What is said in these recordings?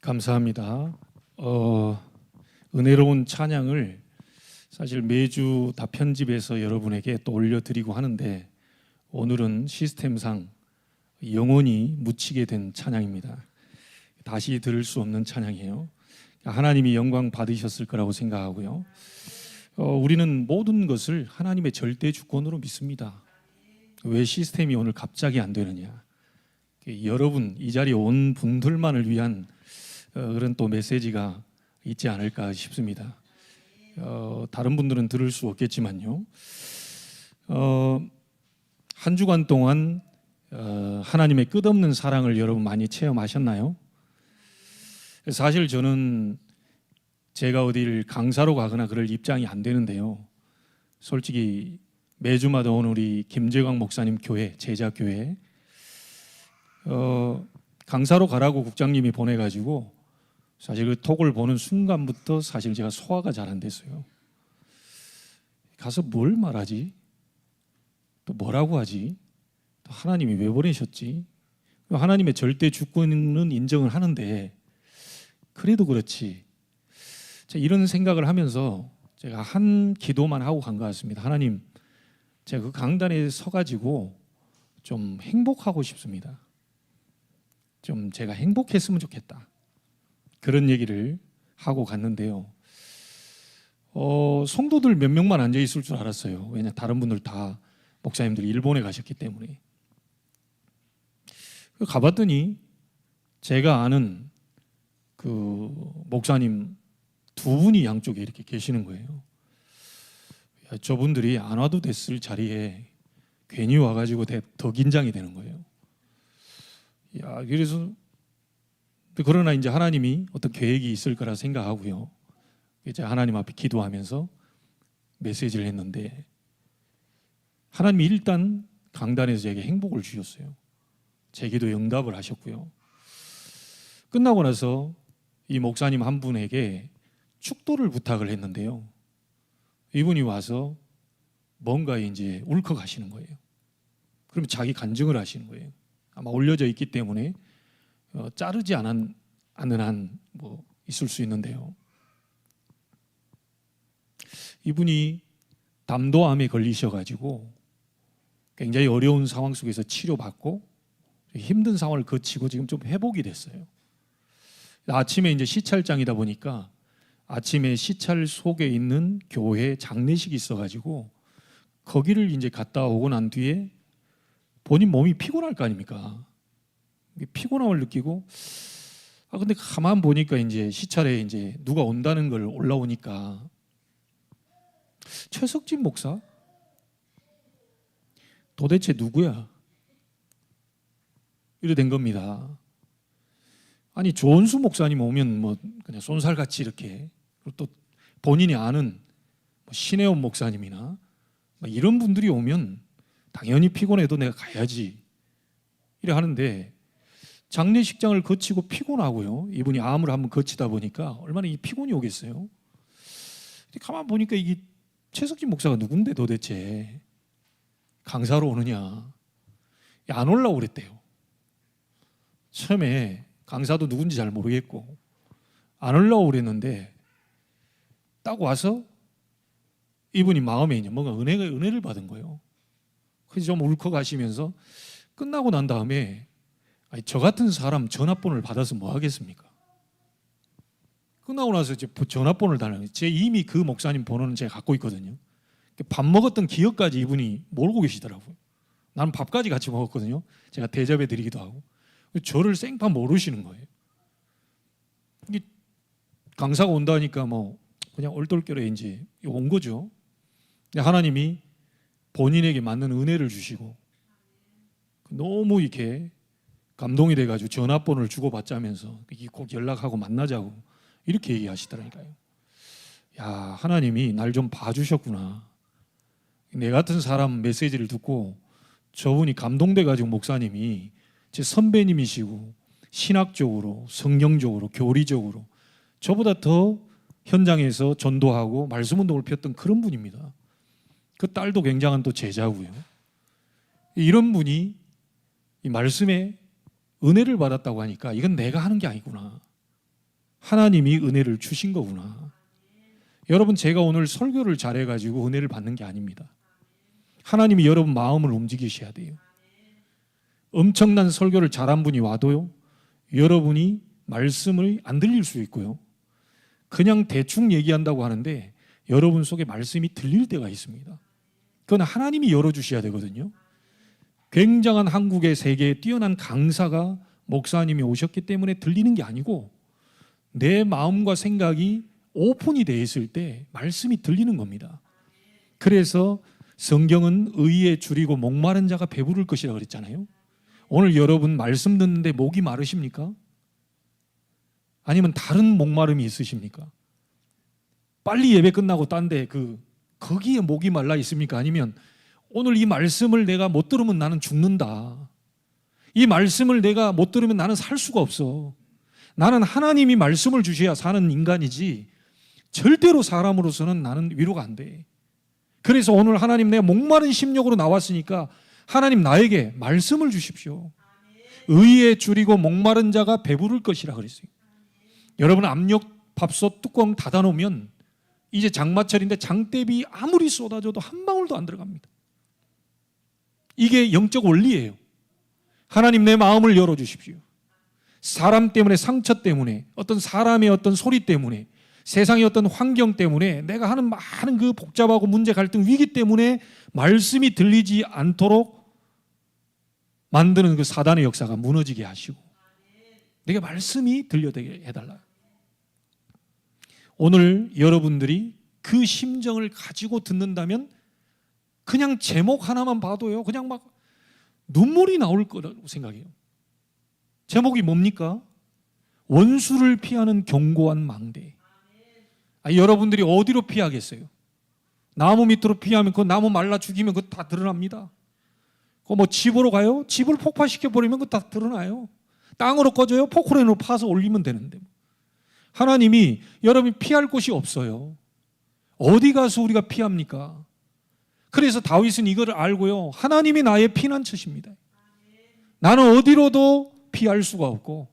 감사합니다. 은혜로운 찬양을 사실 매주 다 편집해서 여러분에게 또 올려드리고 하는데 오늘은 시스템상 영원히 묻히게 된 찬양입니다. 다시 들을 수 없는 찬양이에요. 하나님이 영광 받으셨을 거라고 생각하고요. 우리는 모든 것을 하나님의 절대 주권으로 믿습니다. 왜 시스템이 오늘 갑자기 안 되느냐? 여러분, 이 자리에 온 분들만을 위한 그런 또 메시지가 있지 않을까 싶습니다. 다른 분들은 들을 수 없겠지만요. 한 주간 동안 하나님의 끝없는 사랑을 여러분 많이 체험하셨나요? 사실 저는 제가 어딜 강사로 가거나 그럴 입장이 안 되는데요. 솔직히 매주마다 오는 우리 김재광 목사님 교회, 제자교회 강사로 가라고 국장님이 보내가지고 사실 그 톡을 보는 순간부터 사실 제가 소화가 잘 안 됐어요. 가서 뭘 말하지? 또 뭐라고 하지? 또 하나님이 왜 보내셨지? 하나님의 절대 주권은 인정을 하는데 그래도 그렇지. 이런 생각을 하면서 제가 한 기도만 하고 간 것 같습니다. 하나님, 제가 그 강단에 서가지고 좀 행복하고 싶습니다. 좀 제가 행복했으면 좋겠다. 그런 얘기를 하고 갔는데요. 성도들 몇 명만 앉아 있을 줄 알았어요. 왜냐 다른 분들 다 목사님들 일본에 가셨기 때문에. 가봤더니 제가 아는 그 목사님 두 분이 양쪽에 이렇게 계시는 거예요. 저분들이 안 와도 됐을 자리에 괜히 와가지고 더 긴장이 되는 거예요. 그래서 그러나 이제 하나님이 어떤 계획이 있을 거라 생각하고요. 이제 하나님 앞에 기도하면서 메시지를 했는데 하나님이 일단 강단에서 제게 행복을 주셨어요. 제 기도에 응답을 하셨고요. 끝나고 나서 이 목사님 한 분에게 축도를 부탁을 했는데요. 이분이 와서 뭔가 이제 울컥하시는 거예요. 그러면 자기 간증을 하시는 거예요. 아마 올려져 있기 때문에 자르지 않은 한 뭐 있을 수 있는데요. 이분이 담도암에 걸리셔가지고 굉장히 어려운 상황 속에서 치료받고 힘든 상황을 거치고 지금 좀 회복이 됐어요. 아침에 이제 시찰장이다 보니까 아침에 시찰 속에 있는 교회 장례식이 있어가지고 거기를 이제 갔다 오고 난 뒤에 본인 몸이 피곤할 거 아닙니까? 피곤함을 느끼고 근데 가만 보니까 이제 시찰에 이제 누가 온다는 걸 올라오니까 최석진 목사? 도대체 누구야? 이래 된 겁니다. 아니 조은수 목사님 오면 뭐 그냥 쏜살같이 이렇게 또 본인이 아는 신혜원 목사님이나 이런 분들이 오면 당연히 피곤해도 내가 가야지 이래 하는데 장례식장을 거치고 피곤하고요. 이분이 암을 한번 거치다 보니까 얼마나 이 피곤이 오겠어요. 가만 보니까 이게 최석진 목사가 누군데 도대체 강사로 오느냐. 안 올라오고 그랬대요. 처음에 강사도 누군지 잘 모르겠고 안 올라오고 그랬는데 딱 와서 이분이 마음에 이제 뭔가 은혜를 받은 거예요. 그래서 좀 울컥하시면서 끝나고 난 다음에 저 같은 사람 전화번호를 받아서 뭐 하겠습니까? 끝나고 나서 이제 전화번호를 달라는 거예요. 이미 그 목사님 번호는 제가 갖고 있거든요. 밥 먹었던 기억까지 이분이 모르고 계시더라고요. 나는 밥까지 같이 먹었거든요. 제가 대접해 드리기도 하고. 저를 생판 모르시는 거예요. 이게 강사가 온다니까 뭐 그냥 얼떨결에 이제 온 거죠. 하나님이 본인에게 맞는 은혜를 주시고 너무 이렇게 감동이 돼가지고 전화번호를 주고받자면서 꼭 연락하고 만나자고 이렇게 얘기하시더라니까요. 야, 하나님이 날 좀 봐주셨구나. 내 같은 사람 메시지를 듣고 저분이 감동돼가지고 목사님이 제 선배님이시고 신학적으로 성경적으로 교리적으로 저보다 더 현장에서 전도하고 말씀운동을 폈던 그런 분입니다. 그 딸도 굉장한 또 제자고요. 이런 분이 이 말씀에 은혜를 받았다고 하니까 이건 내가 하는 게 아니구나. 하나님이 은혜를 주신 거구나. 여러분, 제가 오늘 설교를 잘해가지고 은혜를 받는 게 아닙니다. 하나님이 여러분 마음을 움직이셔야 돼요. 엄청난 설교를 잘한 분이 와도요, 여러분이 말씀을 안 들릴 수 있고요, 그냥 대충 얘기한다고 하는데 여러분 속에 말씀이 들릴 때가 있습니다. 그건 하나님이 열어주셔야 되거든요. 굉장한 한국의 세계에 뛰어난 강사가 목사님이 오셨기 때문에 들리는 게 아니고 내 마음과 생각이 오픈이 되어 있을 때 말씀이 들리는 겁니다. 그래서 성경은 의에 줄이고 목마른 자가 배부를 것이라 그랬잖아요. 오늘 여러분 말씀 듣는데 목이 마르십니까? 아니면 다른 목마름이 있으십니까? 빨리 예배 끝나고 딴데 거기에 목이 말라 있습니까? 아니면 오늘 이 말씀을 내가 못 들으면 나는 죽는다, 이 말씀을 내가 못 들으면 나는 살 수가 없어, 나는 하나님이 말씀을 주셔야 사는 인간이지 절대로 사람으로서는 나는 위로가 안 돼. 그래서 오늘 하나님, 내가 목마른 심령으로 나왔으니까 하나님 나에게 말씀을 주십시오. 의에 줄이고 목마른 자가 배부를 것이라 그랬어요. 여러분, 압력밥솥 뚜껑 닫아놓으면 이제 장마철인데 장대비 아무리 쏟아져도 한 방울도 안 들어갑니다. 이게 영적 원리예요. 하나님, 내 마음을 열어주십시오. 사람 때문에, 상처 때문에, 어떤 사람의 어떤 소리 때문에, 세상의 어떤 환경 때문에, 내가 하는 많은 그 복잡하고 문제, 갈등, 위기 때문에 말씀이 들리지 않도록 만드는 그 사단의 역사가 무너지게 하시고 내게 말씀이 들려되게 해달라. 오늘 여러분들이 그 심정을 가지고 듣는다면 그냥 제목 하나만 봐도요, 그냥 막 눈물이 나올 거라고 생각해요. 제목이 뭡니까? 원수를 피하는 견고한 망대. 여러분들이 어디로 피하겠어요? 나무 밑으로 피하면 그 나무 말라 죽이면 그거 다 드러납니다. 뭐 집으로 가요? 집을 폭파시켜 버리면 그거 다 드러나요. 땅으로 꺼져요? 포크레인으로 파서 올리면 되는데. 하나님이 여러분이 피할 곳이 없어요. 어디 가서 우리가 피합니까? 그래서 다윗은 이걸 알고요, 하나님이 나의 피난처십니다. 나는 어디로도 피할 수가 없고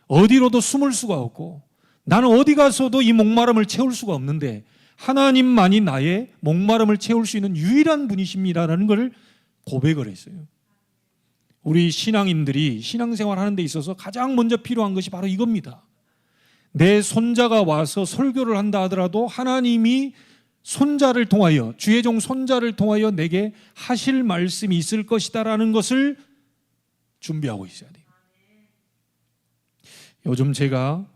어디로도 숨을 수가 없고 나는 어디 가서도 이 목마름을 채울 수가 없는데 하나님만이 나의 목마름을 채울 수 있는 유일한 분이십니다라는 걸 고백을 했어요. 우리 신앙인들이 신앙생활 하는 데 있어서 가장 먼저 필요한 것이 바로 이겁니다. 내 손자가 와서 설교를 한다 하더라도 하나님이 손자를 통하여, 주의 종 손자를 통하여 내게 하실 말씀이 있을 것이다라는 것을 준비하고 있어야 돼요. 요즘 제가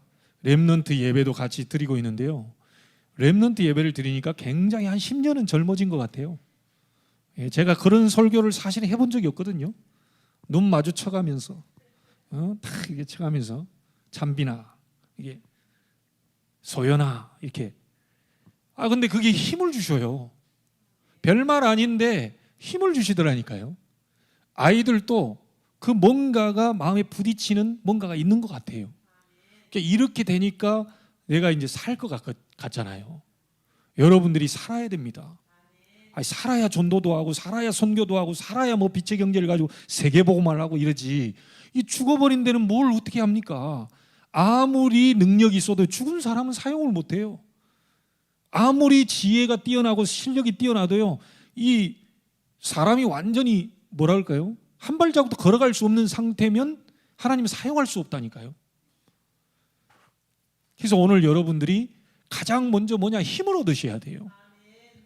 렘넌트 예배도 같이 드리고 있는데요, 렘넌트 예배를 드리니까 굉장히 한 10년은 젊어진 것 같아요. 제가 그런 설교를 사실 해본 적이 없거든요. 눈 마주쳐가면서 딱 이게 쳐가면서 찬빈아, 이게 소연아, 이렇게. 근데 그게 힘을 주셔요. 별말 아닌데 힘을 주시더라니까요. 아이들도 그 뭔가가 마음에 부딪히는 뭔가가 있는 것 같아요. 이렇게 되니까 내가 이제 살 것 같잖아요. 여러분들이 살아야 됩니다. 살아야 전도도 하고 살아야 선교도 하고 살아야 뭐 빛의 경제를 가지고 세계복음을 하고 이러지. 이 죽어버린 데는 뭘 어떻게 합니까? 아무리 능력이 있어도 죽은 사람은 사용을 못해요. 아무리 지혜가 뛰어나고 실력이 뛰어나도요, 이 사람이 완전히 뭐라 할까요? 한 발자국도 걸어갈 수 없는 상태면 하나님은 사용할 수 없다니까요. 그래서 오늘 여러분들이 가장 먼저 뭐냐? 힘을 얻으셔야 돼요.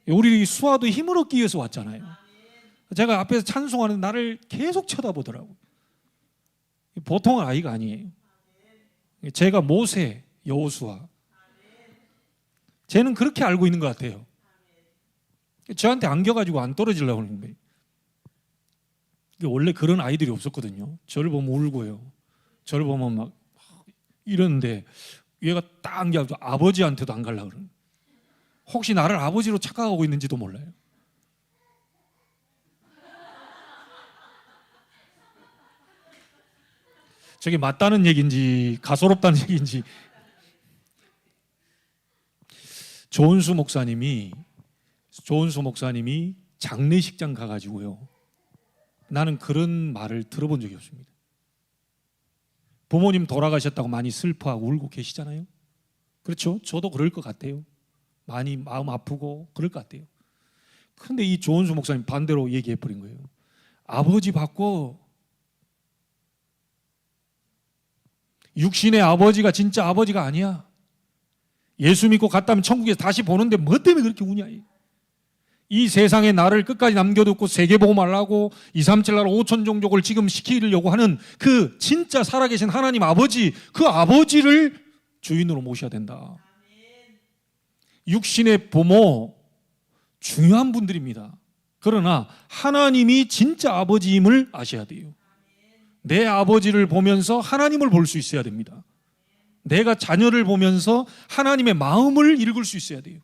우리 수아도 힘을 얻기 위해서 왔잖아요. 제가 앞에서 찬송하는 나를 계속 쳐다보더라고요. 보통 아이가 아니에요. 제가 모세, 여호수아, 쟤는 그렇게 알고 있는 것 같아요. 저한테 안겨가지고 안 떨어지려고 하는 거예요. 원래 그런 아이들이 없었거든요. 저를 보면 울고요, 저를 보면 막 이러는데 얘가 딱 안겨가지고 아버지한테도 안 가려고 그러는. 혹시 나를 아버지로 착각하고 있는지도 몰라요. 저게 맞다는 얘기인지 가소롭다는 얘기인지. 조은수 목사님이 장례식장 가가지고요, 나는 그런 말을 들어본 적이 없습니다. 부모님 돌아가셨다고 많이 슬퍼하고 울고 계시잖아요. 그렇죠? 저도 그럴 것 같아요. 많이 마음 아프고 그럴 것 같아요. 그런데 이 조은수 목사님 반대로 얘기해 버린 거예요. 아버지 바꿔. 육신의 아버지가 진짜 아버지가 아니야. 예수 믿고 갔다면 천국에서 다시 보는데 뭐 때문에 그렇게 우냐. 이 세상에 나를 끝까지 남겨두고 세계복음을 하고 237 나라 5천 종족을 지금 시키려고 하는 그 진짜 살아계신 하나님 아버지, 그 아버지를 주인으로 모셔야 된다. 육신의 부모 중요한 분들입니다. 그러나 하나님이 진짜 아버지임을 아셔야 돼요. 내 아버지를 보면서 하나님을 볼 수 있어야 됩니다. 내가 자녀를 보면서 하나님의 마음을 읽을 수 있어야 돼요.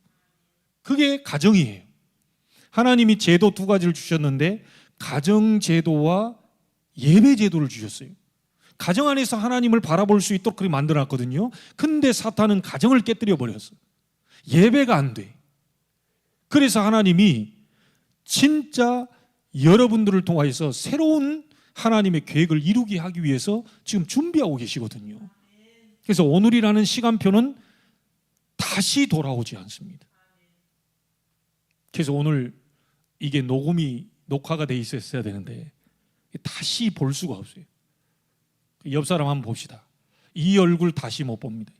그게 가정이에요. 하나님이 제도 두 가지를 주셨는데 가정제도와 예배제도를 주셨어요. 가정 안에서 하나님을 바라볼 수 있도록 그렇게 만들어놨거든요. 근데 사탄은 가정을 깨뜨려 버렸어요. 예배가 안 돼. 그래서 하나님이 진짜 여러분들을 통해서 새로운 하나님의 계획을 이루게 하기 위해서 지금 준비하고 계시거든요. 그래서 오늘이라는 시간표는 다시 돌아오지 않습니다. 그래서 오늘 이게 녹화가 돼 있었어야 되는데 다시 볼 수가 없어요. 옆 사람 한번 봅시다. 이 얼굴 다시 못 봅니다.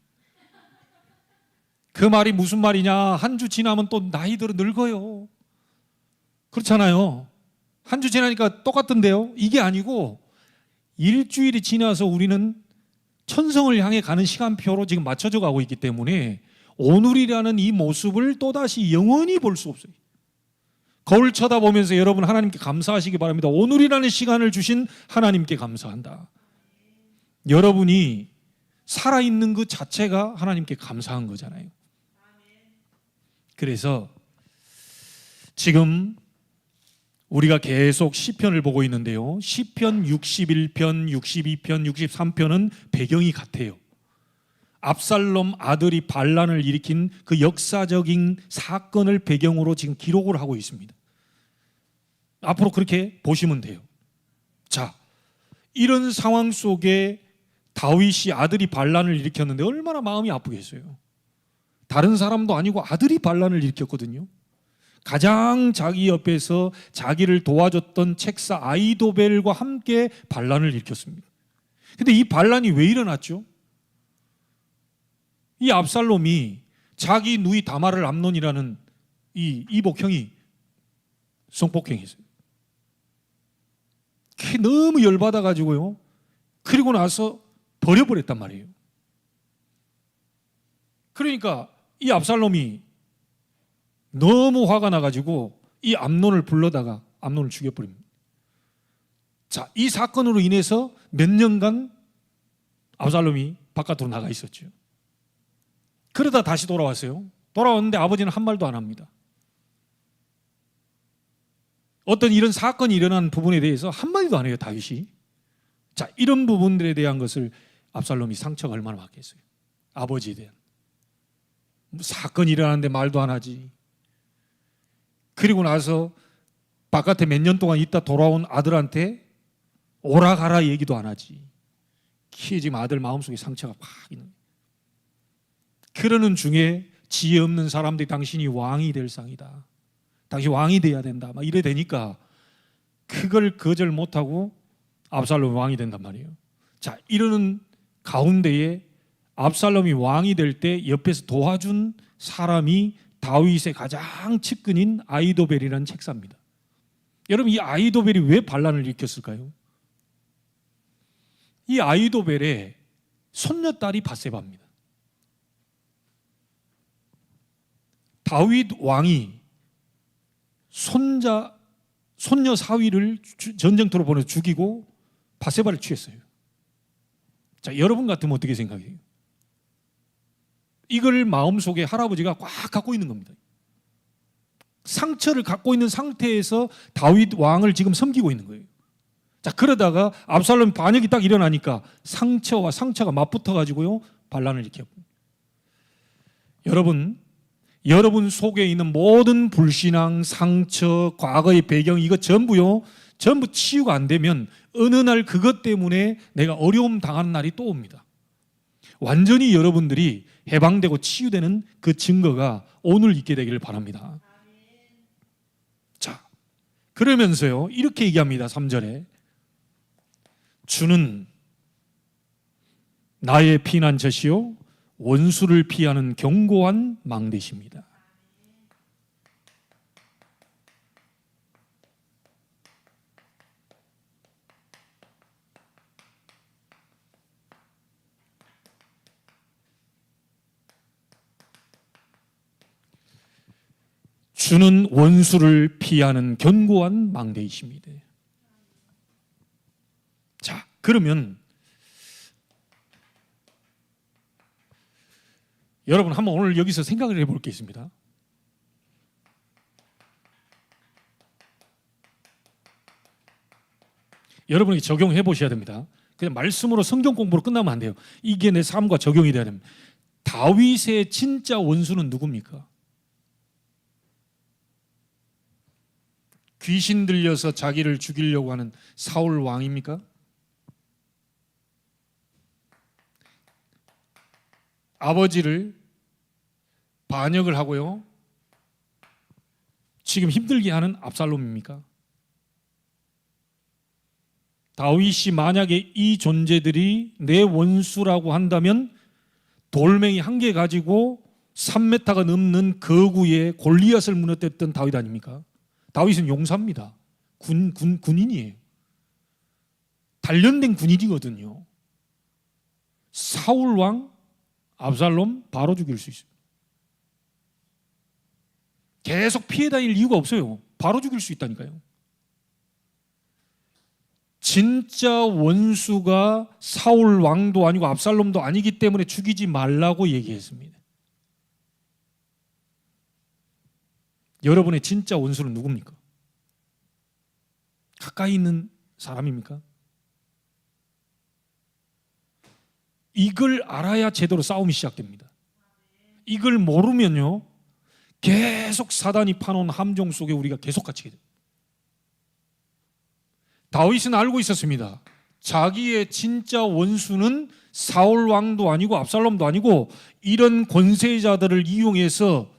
그 말이 무슨 말이냐? 한 주 지나면 또 나이들은 늙어요. 그렇잖아요. 한 주 지나니까 똑같던데요. 이게 아니고 일주일이 지나서 우리는 천성을 향해 가는 시간표로 지금 맞춰져 가고 있기 때문에 오늘이라는 이 모습을 또다시 영원히 볼 수 없어요. 거울 쳐다보면서 여러분 하나님께 감사하시기 바랍니다. 오늘이라는 시간을 주신 하나님께 감사한다. 여러분이 살아있는 그 자체가 하나님께 감사한 거잖아요. 그래서 지금 우리가 계속 시편을 보고 있는데요. 시편 61편, 62편, 63편은 배경이 같아요. 압살롬 아들이 반란을 일으킨 그 역사적인 사건을 배경으로 지금 기록을 하고 있습니다. 앞으로 그렇게 보시면 돼요. 자, 이런 상황 속에 다윗이 아들이 반란을 일으켰는데 얼마나 마음이 아프겠어요. 다른 사람도 아니고 아들이 반란을 일으켰거든요. 가장 자기 옆에서 자기를 도와줬던 책사 아이도벨과 함께 반란을 일으켰습니다. 근데 이 반란이 왜 일어났죠? 이 압살롬이 자기 누이 다말을 암논이라는 이 이복형이 성폭행했어요. 그게 너무 열받아가지고요. 그리고 나서 버려버렸단 말이에요. 그러니까 이 압살롬이 너무 화가 나가지고 이 암논을 불러다가 암논을 죽여버립니다. 자, 이 사건으로 인해서 몇 년간 압살롬이 바깥으로 나가 있었죠. 그러다 다시 돌아왔어요. 돌아왔는데 아버지는 한 말도 안 합니다. 어떤 이런 사건이 일어난 부분에 대해서 한마디도 안 해요, 다윗이. 자, 이런 부분들에 대한 것을 압살롬이 상처가 얼마나 많겠어요. 아버지에 대한. 사건이 일어났는데 말도 안 하지. 그리고 나서 바깥에 몇 년 동안 있다 돌아온 아들한테 오라 가라 얘기도 안 하지. 지금 아들 마음속에 상처가 팍 있는 거예요. 그러는 중에 지혜 없는 사람들이 당신이 왕이 될 상이다. 당신 왕이 돼야 된다. 막 이래 되니까 그걸 거절 못하고 압살롬이 왕이 된단 말이에요. 자, 이러는 가운데에 압살롬이 왕이 될 때 옆에서 도와준 사람이 다윗의 가장 측근인 아이도벨이라는 책사입니다. 여러분, 이 아이도벨이 왜 반란을 일으켰을까요? 이 아이도벨의 손녀딸이 바세바입니다. 다윗 왕이 손녀 사위를 전쟁터로 보내서 죽이고 바세바를 취했어요. 자, 여러분 같으면 어떻게 생각해요? 이걸 마음속에 할아버지가 꽉 갖고 있는 겁니다. 상처를 갖고 있는 상태에서 다윗 왕을 지금 섬기고 있는 거예요. 자, 그러다가 압살롬 반역이 딱 일어나니까 상처와 상처가 맞붙어 가지고요 반란을 일으켰고. 여러분 속에 있는 모든 불신앙, 상처, 과거의 배경 이거 전부 치유가 안 되면 어느 날 그것 때문에 내가 어려움 당하는 날이 또 옵니다. 완전히 여러분들이 해방되고 치유되는 그 증거가 오늘 있게 되기를 바랍니다. 자, 그러면서요 이렇게 얘기합니다. 3절에 주는 나의 피난처시요 원수를 피하는 견고한 망대십니다. 주는 원수를 피하는 견고한 망대이십니다. 자, 그러면 여러분 한번 오늘 여기서 생각을 해볼 게 있습니다. 여러분이 적용해 보셔야 됩니다. 그냥 말씀으로 성경 공부로 끝나면 안 돼요. 이게 내 삶과 적용이 돼야 됩니다. 다윗의 진짜 원수는 누굽니까? 귀신 들려서 자기를 죽이려고 하는 사울 왕입니까? 아버지를 반역을 하고요 지금 힘들게 하는 압살롬입니까? 다윗이 만약에 이 존재들이 내 원수라고 한다면 돌멩이 한 개 가지고 3m가 넘는 거구에 골리앗을 무너뜨렸던 다윗 아닙니까? 다윗은 용사입니다. 군인이에요. 단련된 군인이거든요. 사울 왕 압살롬 바로 죽일 수 있어요. 계속 피해 다닐 이유가 없어요. 바로 죽일 수 있다니까요. 진짜 원수가 사울 왕도 아니고 압살롬도 아니기 때문에 죽이지 말라고 얘기했습니다. 여러분의 진짜 원수는 누굽니까? 가까이 있는 사람입니까? 이걸 알아야 제대로 싸움이 시작됩니다. 이걸 모르면요 계속 사단이 파놓은 함정 속에 우리가 계속 갇히게 됩니다. 다윗은 알고 있었습니다. 자기의 진짜 원수는 사울 왕도 아니고 압살롬도 아니고 이런 권세자들을 이용해서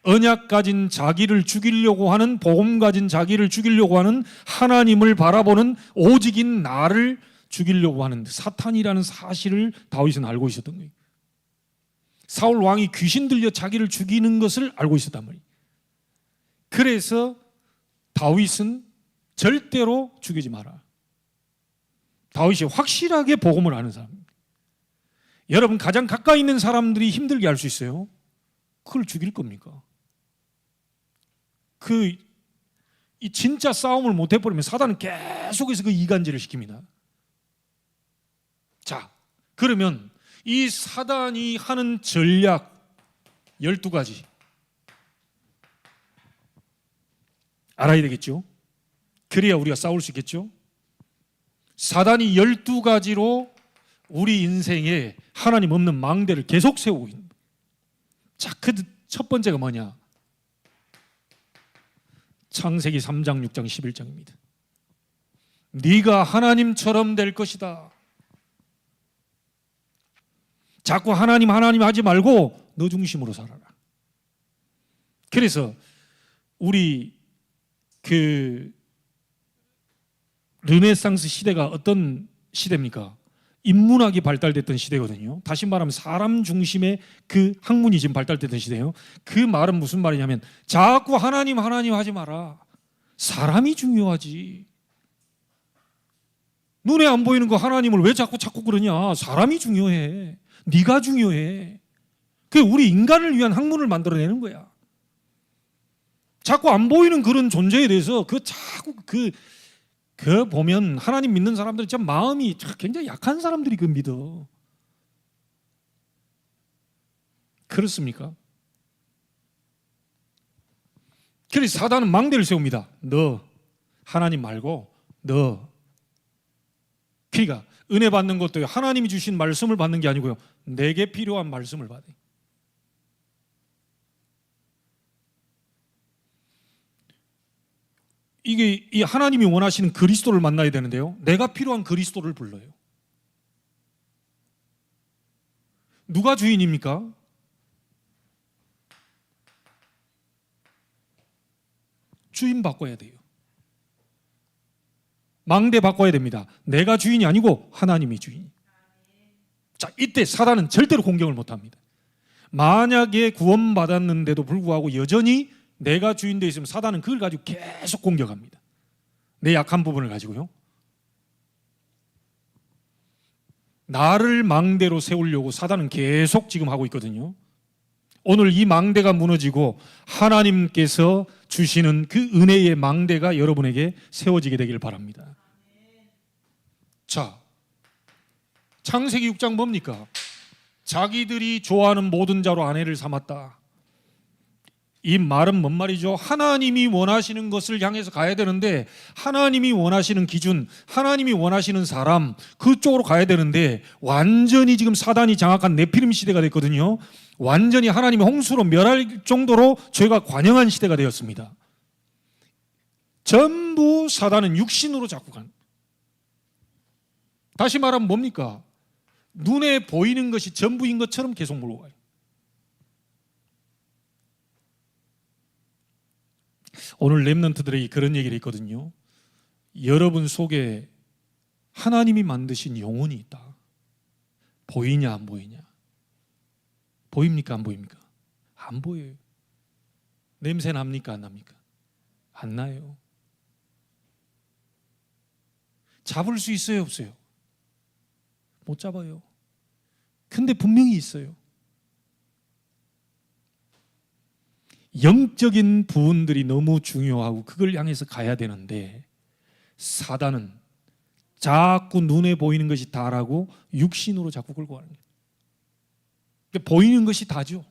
언약 가진 자기를 죽이려고 하는, 복음 가진 자기를 죽이려고 하는, 하나님을 바라보는 오직인 나를 죽이려고 하는 사탄이라는 사실을 다윗은 알고 있었던 거예요. 사울 왕이 귀신 들려 자기를 죽이는 것을 알고 있었단 말이에요. 그래서 다윗은 절대로 죽이지 마라. 다윗이 확실하게 복음을 아는 사람입니다. 여러분 가장 가까이 있는 사람들이 힘들게 할 수 있어요. 그걸 죽일 겁니까? 이 진짜 싸움을 못 해버리면 사단은 계속해서 그 이간질을 시킵니다. 자, 그러면 이 사단이 하는 전략 12가지 알아야 되겠죠? 그래야 우리가 싸울 수 있겠죠? 사단이 12가지로 우리 인생에 하나님 없는 망대를 계속 세우고 있는 거예요. 자, 그 첫 번째가 뭐냐? 창세기 3장, 6장, 11장입니다. 네가 하나님처럼 될 것이다. 자꾸 하나님 하지 말고 너 중심으로 살아라. 그래서 우리 르네상스 시대가 어떤 시대입니까? 인문학이 발달됐던 시대거든요. 다시 말하면 사람 중심의 그 학문이 지금 발달됐던 시대예요. 그 말은 무슨 말이냐면 자꾸 하나님 하지 마라. 사람이 중요하지. 눈에 안 보이는 거 하나님을 왜 자꾸 그러냐. 사람이 중요해. 네가 중요해. 그게 우리 인간을 위한 학문을 만들어내는 거야. 자꾸 안 보이는 그런 존재에 대해서 자꾸 보면 하나님 믿는 사람들은 참 마음이 굉장히 약한 사람들이 믿어. 그렇습니까? 그래서 사단은 망대를 세웁니다. 너 하나님 말고 너. 그러니까 은혜 받는 것도 하나님이 주신 말씀을 받는 게 아니고요. 내게 필요한 말씀을 받아요. 이게 이 하나님이 원하시는 그리스도를 만나야 되는데요. 내가 필요한 그리스도를 불러요. 누가 주인입니까? 주인 바꿔야 돼요. 망대 바꿔야 됩니다. 내가 주인이 아니고 하나님이 주인. 자, 이때 사단은 절대로 공격을 못합니다. 만약에 구원받았는데도 불구하고 여전히 내가 주인 되어 있으면 사단은 그걸 가지고 계속 공격합니다. 내 약한 부분을 가지고요. 나를 망대로 세우려고 사단은 계속 지금 하고 있거든요. 오늘 이 망대가 무너지고 하나님께서 주시는 그 은혜의 망대가 여러분에게 세워지게 되길 바랍니다. 자, 창세기 6장 뭡니까? 자기들이 좋아하는 모든 자로 아내를 삼았다. 이 말은 뭔 말이죠? 하나님이 원하시는 것을 향해서 가야 되는데, 하나님이 원하시는 기준, 하나님이 원하시는 사람, 그쪽으로 가야 되는데 완전히 지금 사단이 장악한 네피림 시대가 됐거든요. 완전히 하나님이 홍수로 멸할 정도로 죄가 관영한 시대가 되었습니다. 전부 사단은 육신으로 자꾸 간. 다시 말하면 뭡니까? 눈에 보이는 것이 전부인 것처럼 계속 몰고 가요. 오늘 렘넌트들에게 그런 얘기를 했거든요. 여러분 속에 하나님이 만드신 영혼이 있다. 보이냐 안 보이냐? 보입니까 안 보입니까? 안 보여요. 냄새 납니까 안 납니까? 안 나요. 잡을 수 있어요 없어요? 못 잡아요. 근데 분명히 있어요. 영적인 부분들이 너무 중요하고 그걸 향해서 가야 되는데 사단은 자꾸 눈에 보이는 것이 다라고 육신으로 자꾸 끌고 가는 거예요. 보이는 것이 다죠.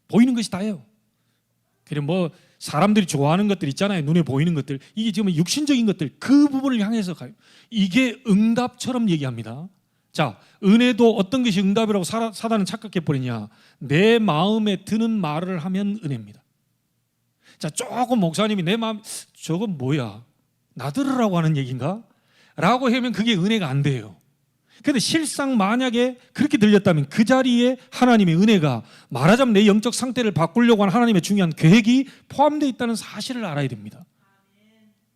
보이는 것이 다예요. 그래 뭐 사람들이 좋아하는 것들 있잖아요. 눈에 보이는 것들. 이게 지금 육신적인 것들, 그 부분을 향해서 가요. 이게 응답처럼 얘기합니다. 자, 은혜도 어떤 것이 응답이라고 사단은 착각해버리냐? 내 마음에 드는 말을 하면 은혜입니다. 자, 조금 목사님이 내 마음, 저건 뭐야? 나 들으라고 하는 얘기인가? 라고 하면 그게 은혜가 안 돼요. 근데 실상 만약에 그렇게 들렸다면 그 자리에 하나님의 은혜가, 말하자면 내 영적 상태를 바꾸려고 하는 하나님의 중요한 계획이 포함되어 있다는 사실을 알아야 됩니다.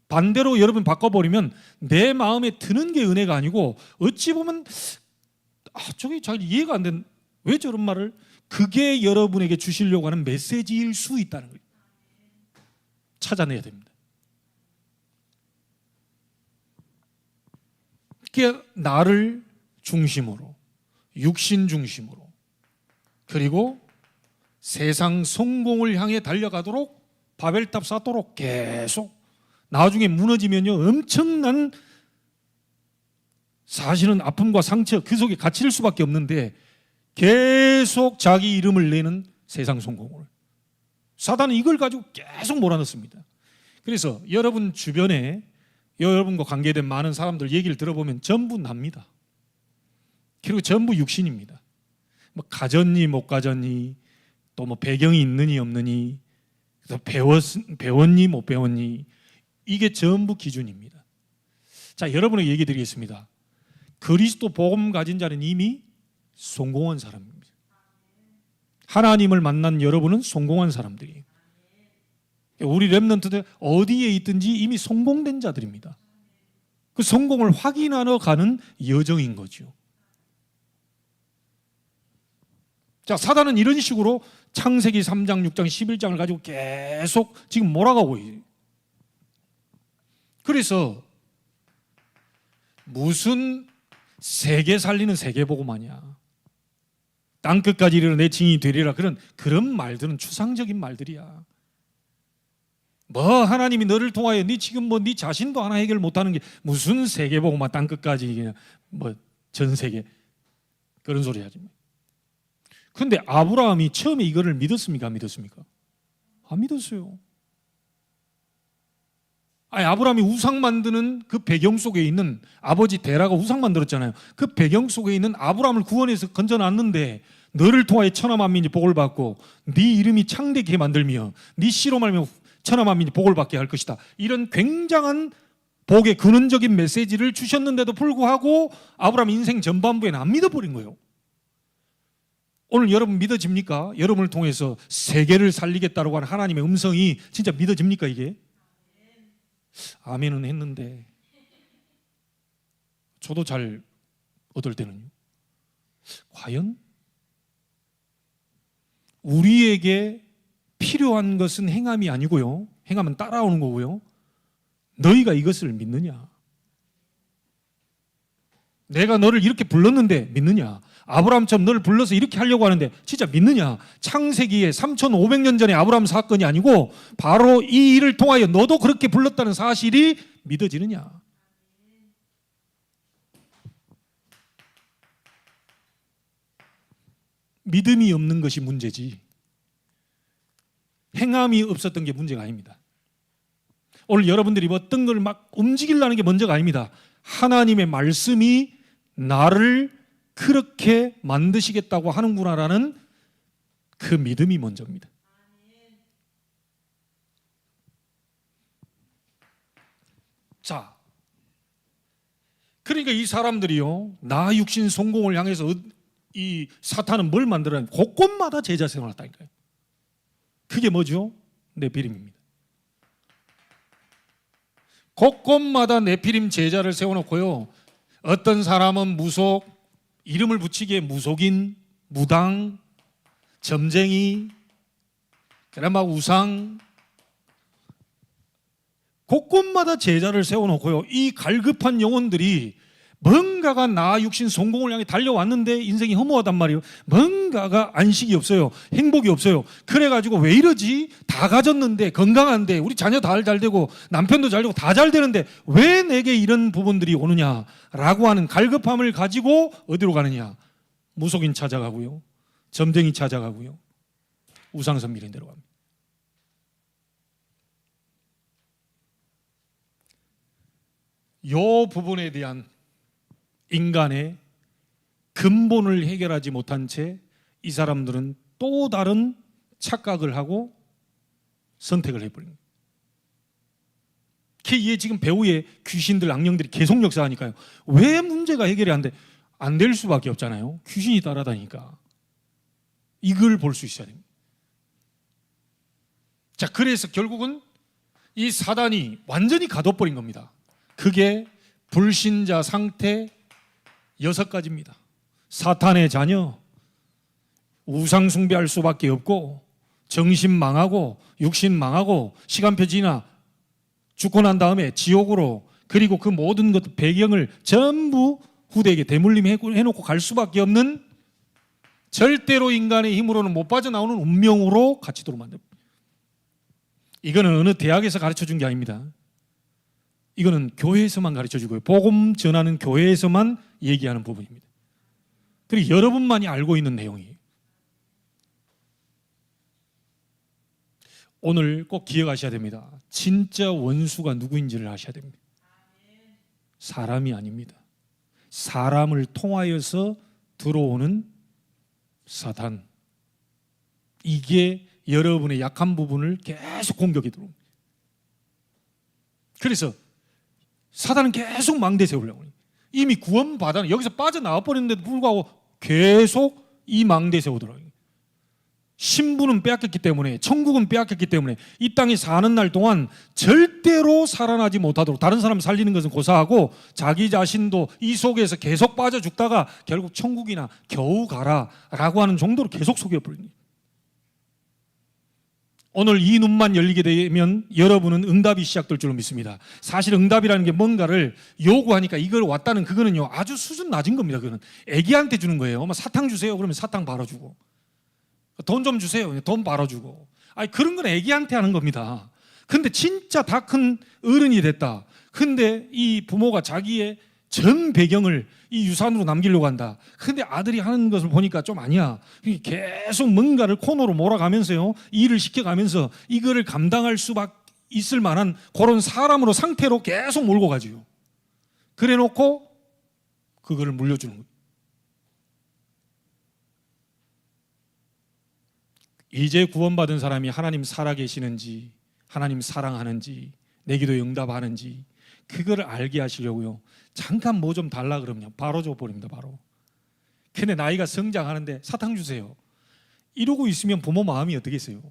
반대로 여러분 바꿔버리면 내 마음에 드는 게 은혜가 아니고 어찌 보면 저게 잘 이해가 안 된, 왜 저런 말을, 그게 여러분에게 주시려고 하는 메시지일 수 있다는 거예요. 찾아내야 됩니다. 그게 나를 중심으로, 육신 중심으로, 그리고 세상 성공을 향해 달려가도록 바벨탑 쌓도록 계속, 나중에 무너지면요 엄청난 사실은 아픔과 상처 그 속에 갇힐 수밖에 없는데 계속 자기 이름을 내는 세상 성공을, 사단은 이걸 가지고 계속 몰아넣습니다. 그래서 여러분 주변에 여러분과 관계된 많은 사람들 얘기를 들어보면 전부 납니다. 그리고 전부 육신입니다. 뭐 가졌니 못 가졌니, 또 뭐 배경이 있느니 없느니, 배웠니 못 배웠니, 이게 전부 기준입니다. 자, 여러분에게 얘기 드리겠습니다. 그리스도 복음 가진 자는 이미 성공한 사람입니다. 하나님을 만난 여러분은 성공한 사람들이에요. 우리 렘넌트들 어디에 있든지 이미 성공된 자들입니다. 그 성공을 확인하러 가는 여정인 거죠. 자, 사단은 이런 식으로 창세기 3장, 6장, 11장을 가지고 계속 지금 몰아가고 있어요. 그래서 무슨 세계 살리는 세계복음하냐, 땅끝까지 이르러 내 증인이 되리라, 그런 말들은 추상적인 말들이야. 뭐 하나님이 너를 통하여 네 지금 뭐 네 자신도 하나 해결 못하는 게 무슨 세계복음만 땅끝까지 그냥 뭐 전 세계 그런 소리 하지. 근데 아브라함이 처음에 이거를 믿었습니까? 안 믿었습니까? 안 믿었어요. 아니, 아브라함이 우상 만드는 그 배경 속에 있는, 아버지 데라가 우상 만들었잖아요. 그 배경 속에 있는 아브라함을 구원해서 건져놨는데 너를 통하여 천하 만민이 복을 받고 네 이름이 창대케 만들며 네 씨로 말며 천하 만민이 복을 받게 할 것이다, 이런 굉장한 복의 근원적인 메시지를 주셨는데도 불구하고 아브라함 인생 전반부에는 안 믿어버린 거예요. 오늘 여러분 믿어집니까? 여러분을 통해서 세계를 살리겠다고 하는 하나님의 음성이 진짜 믿어집니까 이게? 아멘은 했는데 저도 잘 얻을 때는요. 과연 우리에게 필요한 것은 행함이 아니고요. 행하면 따라오는 거고요. 너희가 이것을 믿느냐? 내가 너를 이렇게 불렀는데 믿느냐? 아브라함처럼 너를 불러서 이렇게 하려고 하는데 진짜 믿느냐? 창세기에 3,500년 전에 아브라함 사건이 아니고 바로 이 일을 통하여 너도 그렇게 불렀다는 사실이 믿어지느냐? 믿음이 없는 것이 문제지 행함이 없었던 게 문제가 아닙니다. 오늘 여러분들이 어떤 걸 막 움직이려는 게 먼저가 아닙니다. 하나님의 말씀이 나를 그렇게 만드시겠다고 하는구나라는 그 믿음이 먼저입니다. 자, 그러니까 이 사람들이요, 나 육신 성공을 향해서 이 사탄은 뭘 만들어요? 곳곳마다 제자 세워놨다니까요. 그게 뭐죠? 네피림입니다. 곳곳마다 네피림 제자를 세워놓고요, 어떤 사람은 무속, 이름을 붙이기에 무속인, 무당, 점쟁이, 그나마 우상, 곳곳마다 제자를 세워놓고요, 이 갈급한 영혼들이 뭔가가 나 육신 성공을 향해 달려왔는데 인생이 허무하단 말이에요. 뭔가가 안식이 없어요. 행복이 없어요. 그래가지고 왜 이러지? 다 가졌는데, 건강한데, 우리 자녀 다 잘 되고 남편도 잘 되고 다 잘 되는데 왜 내게 이런 부분들이 오느냐라고 하는 갈급함을 가지고 어디로 가느냐? 무속인 찾아가고요, 점쟁이 찾아가고요, 우상선 미는 데로 갑니다. 이 부분에 대한 인간의 근본을 해결하지 못한 채 이 사람들은 또 다른 착각을 하고 선택을 해버립니다. 이게 지금 배후에 귀신들, 악령들이 계속 역사하니까요. 왜 문제가 해결이 안 될 수밖에 없잖아요. 귀신이 따라다니까. 이걸 볼 수 있어야 됩니다. 자, 그래서 결국은 이 사단이 완전히 가둬버린 겁니다. 그게 불신자 상태 6가지입니다. 사탄의 자녀, 우상 숭배할 수밖에 없고, 정신 망하고, 육신 망하고, 시간표 지나 죽고 난 다음에 지옥으로, 그리고 그 모든 것 배경을 전부 후대에게 대물림 해놓고 갈 수밖에 없는, 절대로 인간의 힘으로는 못 빠져나오는 운명으로 갇히도록 만듭니다. 이거는 어느 대학에서 가르쳐준 게 아닙니다. 이거는 교회에서만 가르쳐주고요, 복음 전하는 교회에서만 얘기하는 부분입니다. 그리고 여러분만이 알고 있는 내용이에요. 오늘 꼭 기억하셔야 됩니다. 진짜 원수가 누구인지를 아셔야 됩니다. 사람이 아닙니다. 사람을 통하여서 들어오는 사탄, 이게 여러분의 약한 부분을 계속 공격이 들어옵니다. 그래서 사단은 계속 망대 세우려고 해요. 이미 구원받아 여기서 빠져나와 버렸는데도 불구하고 계속 이 망대 세우더라고요. 신부는 빼앗겼기 때문에, 천국은 빼앗겼기 때문에 이 땅에 사는 날 동안 절대로 살아나지 못하도록, 다른 사람 살리는 것은 고사하고 자기 자신도 이 속에서 계속 빠져 죽다가 결국 천국이나 겨우 가라라고 하는 정도로 계속 속여버립니다. 오늘 이 눈만 열리게 되면 여러분은 응답이 시작될 줄로 믿습니다. 사실 응답이라는 게 뭔가를 요구하니까 이걸 왔다는 그거는요, 아주 수준 낮은 겁니다. 그거는 애기한테 주는 거예요. 엄마 사탕 주세요. 그러면 사탕 바로 주고, 돈 좀 주세요. 돈 바로 주고. 아니, 그런 건 애기한테 하는 겁니다. 근데 진짜 다 큰 어른이 됐다. 근데 이 부모가 자기의 전 배경을 이 유산으로 남기려고 한다. 근데 아들이 하는 것을 보니까 좀 아니야. 계속 뭔가를 코너로 몰아가면서요, 일을 시켜가면서 이거를 감당할 수밖에 있을 만한 그런 사람으로 상태로 계속 몰고 가지요. 그래 놓고 그거를 물려주는 거예요. 이제 구원받은 사람이 하나님 살아계시는지, 하나님 사랑하는지, 내 기도에 응답하는지 그거를 알게 하시려고요, 잠깐 뭐 좀 달라 그러면 바로 줘버립니다. 바로 근데 나이가 성장하는데 사탕 주세요. 이러고 있으면 부모 마음이 어떻겠어요?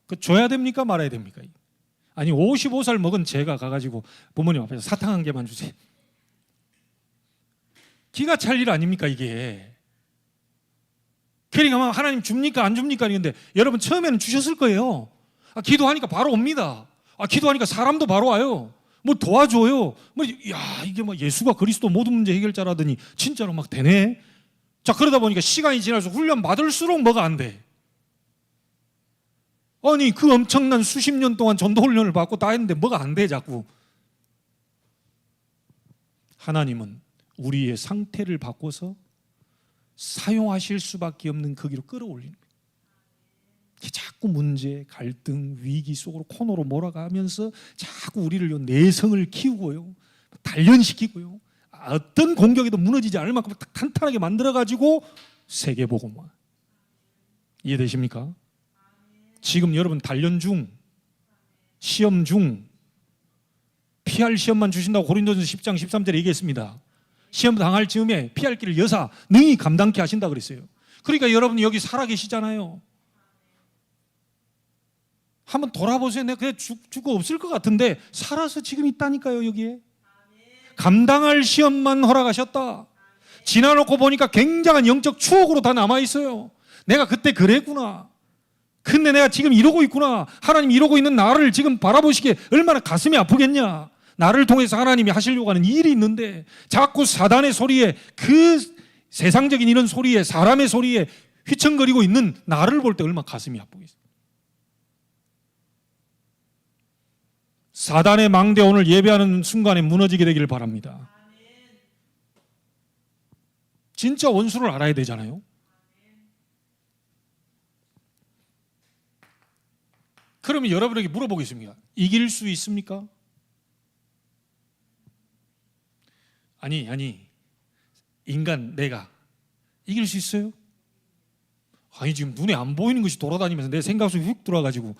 그 줘야 됩니까 말아야 됩니까? 아니 55살 먹은 제가 가가지고 부모님 앞에서 사탕 한 개만 주세요. 기가 찰 일 아닙니까 이게? 그러니까 하나님 줍니까 안 줍니까? 이런데 여러분 처음에는 주셨을 거예요. 기도하니까 바로 옵니다. 기도하니까 사람도 바로 와요. 뭐 도와줘요. 이게 예수가 그리스도 모든 문제 해결자라더니 진짜로 막 되네. 자, 그러다 보니까 시간이 지날수록 훈련 받을수록 뭐가 안 돼. 아니 그 엄청난 수십 년 동안 전도 훈련을 받고 다 했는데 뭐가 안 돼 자꾸. 하나님은 우리의 상태를 바꿔서 사용하실 수밖에 없는 거기로 끌어올리는 거예요. 자꾸 문제, 갈등, 위기 속으로 코너로 몰아가면서 자꾸 우리를 내성을 키우고요, 단련시키고요, 어떤 공격에도 무너지지 않을 만큼 탄탄하게 만들어가지고 세계복음화. 이해되십니까? 지금 여러분 단련 중, 시험 중, 피할 시험만 주신다고 고린도전서 10장 13절에 얘기했습니다. 시험 당할 즈음에 피할 길을 여사 능히 감당케 하신다 그랬어요. 그러니까 여러분 여기 살아계시잖아요. 한번 돌아보세요. 내가 그냥 죽고 없을 것 같은데 살아서 지금 있다니까요. 여기에 감당할 시험만 허락하셨다. 지나놓고 보니까 굉장한 영적 추억으로 다 남아있어요. 내가 그때 그랬구나. 근데 내가 지금 이러고 있구나. 하나님 이러고 있는 나를 지금 바라보시기에 얼마나 가슴이 아프겠냐. 나를 통해서 하나님이 하시려고 하는 일이 있는데 자꾸 사단의 소리에, 그 세상적인 이런 소리에, 사람의 소리에 휘청거리고 있는 나를 볼 때 얼마나 가슴이 아프겠어요. 사단의 망대 오늘 예배하는 순간에 무너지게 되기를 바랍니다. 진짜 원수를 알아야 되잖아요. 그러면 여러분에게 물어보겠습니다. 이길 수 있습니까? 아니 인간 내가 이길 수 있어요? 아니 지금 눈에 안 보이는 것이 돌아다니면서 내 생각 속에 휙 들어와가지고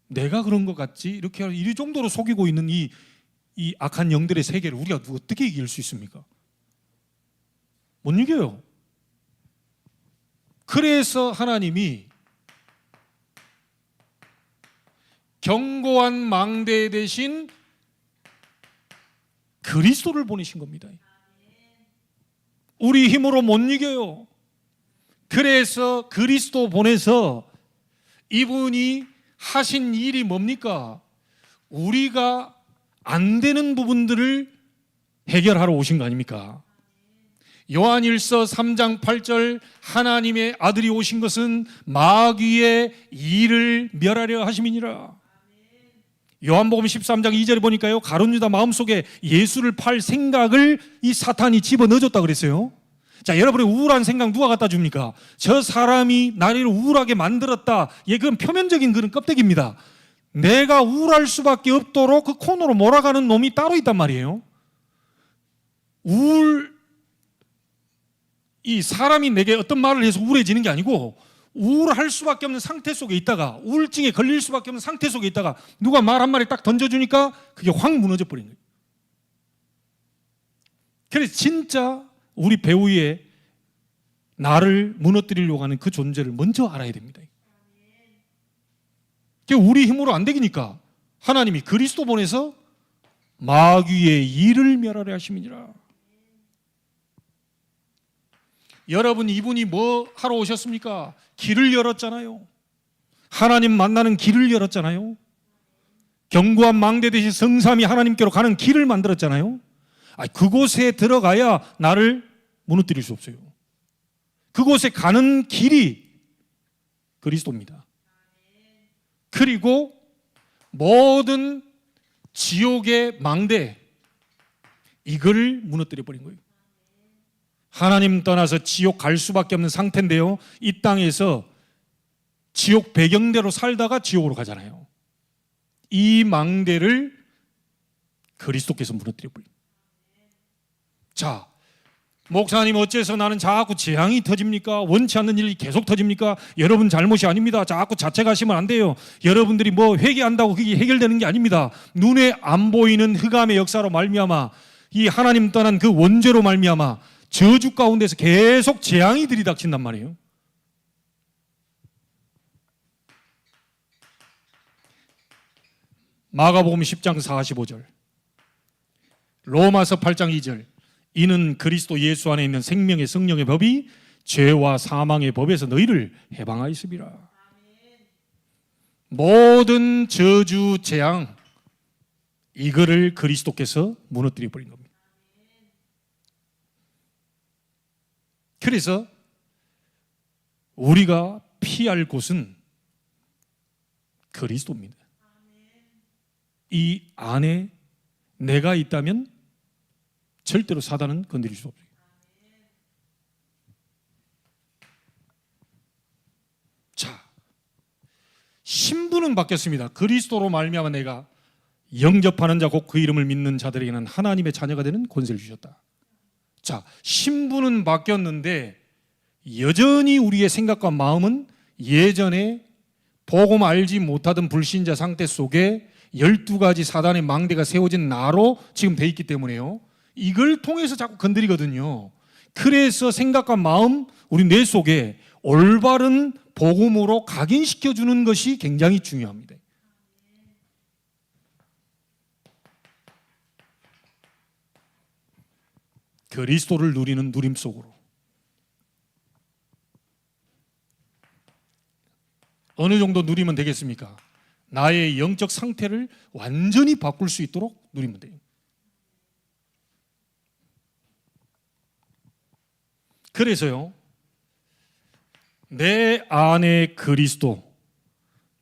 내가 그런 것 같지? 이렇게 이 정도로 속이고 있는 이 악한 영들의 세계를 우리가 어떻게 이길 수 있습니까? 못 이겨요. 그래서 하나님이 견고한 망대 대신 그리스도를 보내신 겁니다. 우리 힘으로 못 이겨요. 그래서 그리스도 보내서 이분이 하신 일이 뭡니까? 우리가 안 되는 부분들을 해결하러 오신 거 아닙니까? 요한일서 3장 8절 하나님의 아들이 오신 것은 마귀의 일을 멸하려 하심이니라. 요한복음 13장 2절에 보니까요, 가룟 유다 마음속에 예수를 팔 생각을 이 사탄이 집어넣어줬다 그랬어요. 자, 여러분의 우울한 생각 누가 갖다 줍니까? 저 사람이 나를 우울하게 만들었다. 그건 표면적인 그런 껍데기입니다. 내가 우울할 수밖에 없도록 그 코너로 몰아가는 놈이 따로 있단 말이에요. 이 사람이 내게 어떤 말을 해서 우울해지는 게 아니고, 우울할 수밖에 없는 상태 속에 있다가, 우울증에 걸릴 수밖에 없는 상태 속에 있다가 누가 말 한마디 딱 던져주니까 그게 확 무너져 버린 거예요. 그래서 진짜 우리 배우의 나를 무너뜨리려고 하는 그 존재를 먼저 알아야 됩니다. 우리 힘으로 안 되기니까 하나님이 그리스도 보내서 마귀의 일을 멸하려 하심이니라. 여러분, 이분이 뭐 하러 오셨습니까? 길을 열었잖아요. 하나님 만나는 길을 열었잖아요. 견고한 망대 대신 성삼위 하나님께로 가는 길을 만들었잖아요. 그곳에 들어가야 나를 무너뜨릴 수 없어요. 그곳에 가는 길이 그리스도입니다. 그리고 모든 지옥의 망대, 이걸 무너뜨려 버린 거예요. 하나님 떠나서 지옥 갈 수밖에 없는 상태인데요, 이 땅에서 지옥 배경대로 살다가 지옥으로 가잖아요. 이 망대를 그리스도께서 무너뜨려 버린 거예요. 자, 목사님 어째서 나는 자꾸 재앙이 터집니까? 원치 않는 일이 계속 터집니까? 여러분 잘못이 아닙니다. 자꾸 자책하시면 안 돼요. 여러분들이 뭐 회개한다고 그게 해결되는 게 아닙니다. 눈에 안 보이는 흑암의 역사로 말미암아, 이 하나님 떠난 그 원죄로 말미암아 저주 가운데서 계속 재앙이 들이닥친단 말이에요. 마가복음 10장 45절, 로마서 8장 2절, 이는 그리스도 예수 안에 있는 생명의 성령의 법이 죄와 사망의 법에서 너희를 해방하였음이라. 모든 저주 재앙, 이거를 그리스도께서 무너뜨려 버린 겁니다. 그래서 우리가 피할 곳은 그리스도입니다. 이 안에 내가 있다면 절대로 사단은 건드릴 수 없어요. 자, 신분은 바뀌었습니다. 그리스도로 말미암아 내가 영접하는 자 곧 그 이름을 믿는 자들에게는 하나님의 자녀가 되는 권세를 주셨다. 자, 신분은 바뀌었는데 여전히 우리의 생각과 마음은 예전에 복음 알지 못하던 불신자 상태 속에 12가지 사단의 망대가 세워진 나로 지금 돼 있기 때문에요. 이걸 통해서 자꾸 건드리거든요. 그래서 생각과 마음, 우리 뇌 속에 올바른 복음으로 각인시켜주는 것이 굉장히 중요합니다. 그리스도를 누리는 누림 속으로 어느 정도 누리면 되겠습니까? 나의 영적 상태를 완전히 바꿀 수 있도록 누리면 돼요. 그래서요, 내 안에 그리스도,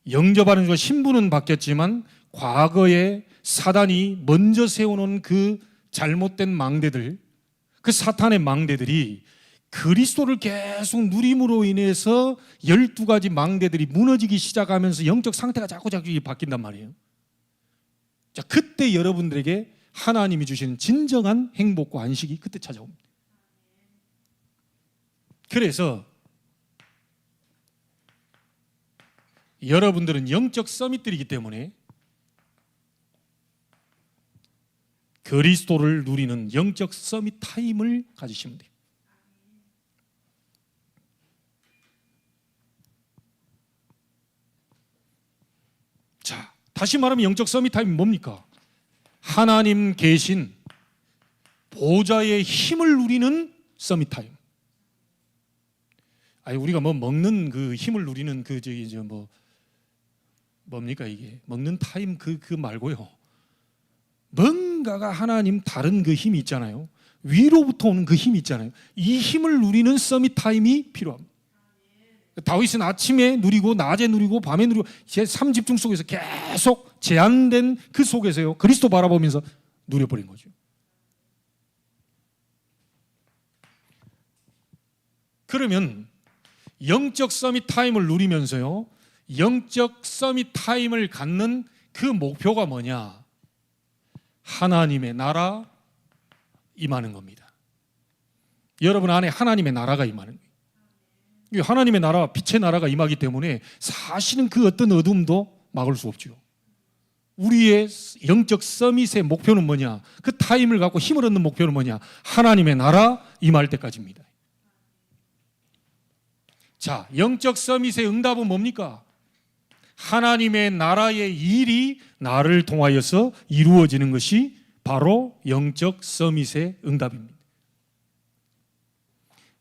영접하는 것 신분은 바뀌었지만 과거에 사단이 먼저 세워놓은 그 잘못된 망대들, 그 사탄의 망대들이 그리스도를 계속 누림으로 인해서 12가지 망대들이 무너지기 시작하면서 영적 상태가 자꾸 바뀐단 말이에요. 자, 그때 여러분들에게 하나님이 주시는 진정한 행복과 안식이 그때 찾아옵니다. 그래서 여러분들은 영적 서밋들이기 때문에 그리스도를 누리는 영적 서밋 타임을 가지시면 돼요. 자, 다시 말하면 영적 서밋 타임이 뭡니까? 하나님 계신 보좌의 힘을 누리는 서밋 타임. 아니, 우리가 뭐 먹는 그 힘을 누리는 그 저기 뭐 뭡니까 이게? 먹는 타임 그 말고요. 뭔가가 하나님 다른 그 힘이 있잖아요. 위로부터 오는 그 힘이 있잖아요. 이 힘을 누리는 서밋 타임이 필요합니다. 다윗은 아침에 누리고 낮에 누리고 밤에 누리고 제 3집중 속에서 계속 제한된 그 속에서요, 그리스도 바라보면서 누려버린 거죠. 그러면 영적 서밋 타임을 누리면서요, 영적 서밋 타임을 갖는 그 목표가 뭐냐? 하나님의 나라 임하는 겁니다. 여러분 안에 하나님의 나라가 임하는 거예요. 하나님의 나라, 빛의 나라가 임하기 때문에 사실은 그 어떤 어둠도 막을 수 없죠. 우리의 영적 서밋의 목표는 뭐냐? 그 타임을 갖고 힘을 얻는 목표는 뭐냐? 하나님의 나라 임할 때까지입니다. 자, 영적 서밋의 응답은 뭡니까? 하나님의 나라의 일이 나를 통하여서 이루어지는 것이 바로 영적 서밋의 응답입니다.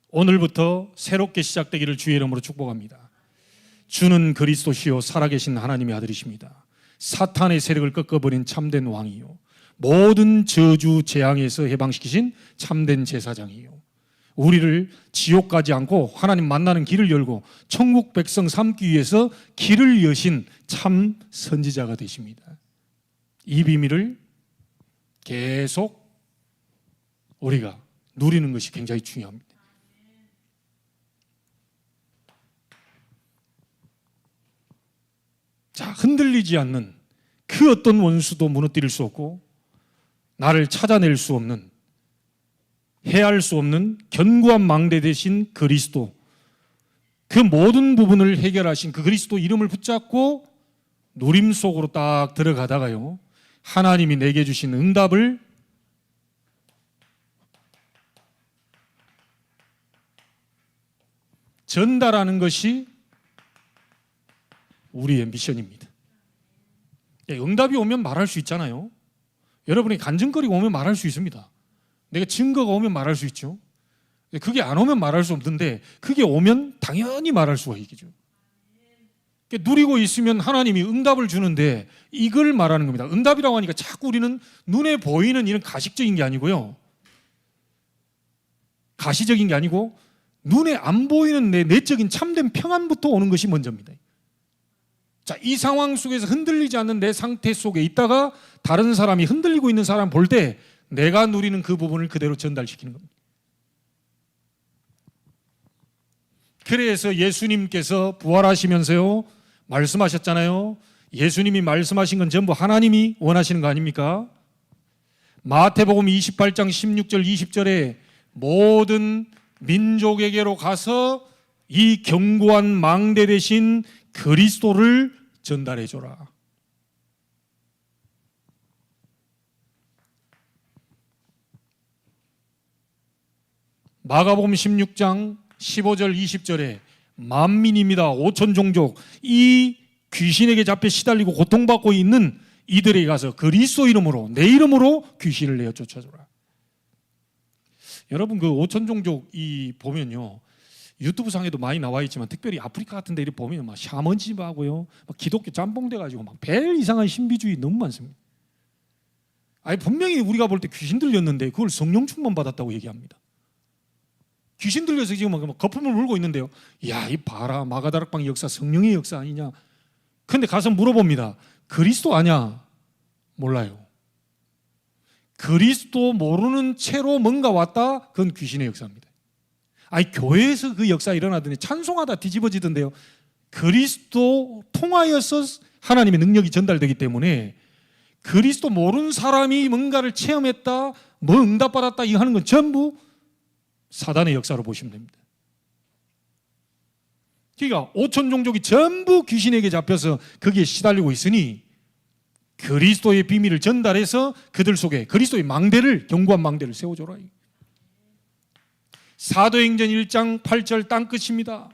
오늘부터 새롭게 시작되기를 주의 이름으로 축복합니다. 주는 그리스도시요 살아계신 하나님의 아들이십니다. 사탄의 세력을 꺾어버린 참된 왕이요, 모든 저주 재앙에서 해방시키신 참된 제사장이요, 우리를 지옥 가지 않고 하나님 만나는 길을 열고 천국 백성 삼기 위해서 길을 여신 참 선지자가 되십니다. 이 비밀을 계속 우리가 누리는 것이 굉장히 중요합니다. 자, 흔들리지 않는 그 어떤 원수도 무너뜨릴 수 없고 나를 찾아낼 수 없는, 해할 수 없는 견고한 망대 대신 그리스도, 그 모든 부분을 해결하신 그 그리스도 이름을 붙잡고 누림 속으로 딱 들어가다가요, 하나님이 내게 주신 응답을 전달하는 것이 우리의 미션입니다. 응답이 오면 말할 수 있잖아요. 여러분이 간증거리가 오면 말할 수 있습니다. 내가 증거가 오면 말할 수 있죠. 그게 안 오면 말할 수 없는데 그게 오면 당연히 말할 수가 있겠죠. 누리고 있으면 하나님이 응답을 주는데 이걸 말하는 겁니다. 응답이라고 하니까 자꾸 우리는 눈에 보이는 이런 가식적인 게 아니고요, 가시적인 게 아니고 눈에 안 보이는 내 내적인 참된 평안부터 오는 것이 먼저입니다. 자, 이 상황 속에서 흔들리지 않는 내 상태 속에 있다가 다른 사람이 흔들리고 있는 사람 볼 때 내가 누리는 그 부분을 그대로 전달시키는 겁니다. 그래서 예수님께서 부활하시면서요 말씀하셨잖아요. 예수님이 말씀하신 건 전부 하나님이 원하시는 거 아닙니까? 마태복음 28장 16절 20절에 모든 민족에게로 가서 이 견고한 망대 대신 그리스도를 전달해 줘라. 마가복음 16장 15절 20절에 만민입니다. 5천 종족, 이 귀신에게 잡혀 시달리고 고통받고 있는 이들에게 가서 그리스도 이름으로, 내 이름으로 귀신을 내어 쫓아줘라. 여러분, 그 5천 종족이 보면요, 유튜브 상에도 많이 나와 있지만 특별히 아프리카 같은 데 보면 막 샤머니즘 하고요, 막 기독교 짬뽕돼 가지고 막 별 이상한 신비주의 너무 많습니다. 아니, 분명히 우리가 볼 때 귀신 들렸는데 그걸 성령 충만 받았다고 얘기합니다. 귀신 들려서 지금 막 거품을 물고 있는데요, 야, 이 봐라, 마가다락방 역사 성령의 역사 아니냐. 근데 가서 물어봅니다. 그리스도 아냐? 몰라요. 그리스도 모르는 채로 뭔가 왔다? 그건 귀신의 역사입니다. 아니, 교회에서 그 역사 일어나더니 찬송하다 뒤집어지던데요, 그리스도 통하여서 하나님의 능력이 전달되기 때문에 그리스도 모르는 사람이 뭔가를 체험했다, 뭐 응답받았다 이거 하는 건 전부 사단의 역사로 보시면 됩니다. 그러니까 5천 종족이 전부 귀신에게 잡혀서 거기에 시달리고 있으니 그리스도의 비밀을 전달해서 그들 속에 그리스도의 망대를, 견고한 망대를 세워줘라. 사도행전 1장 8절 땅끝입니다.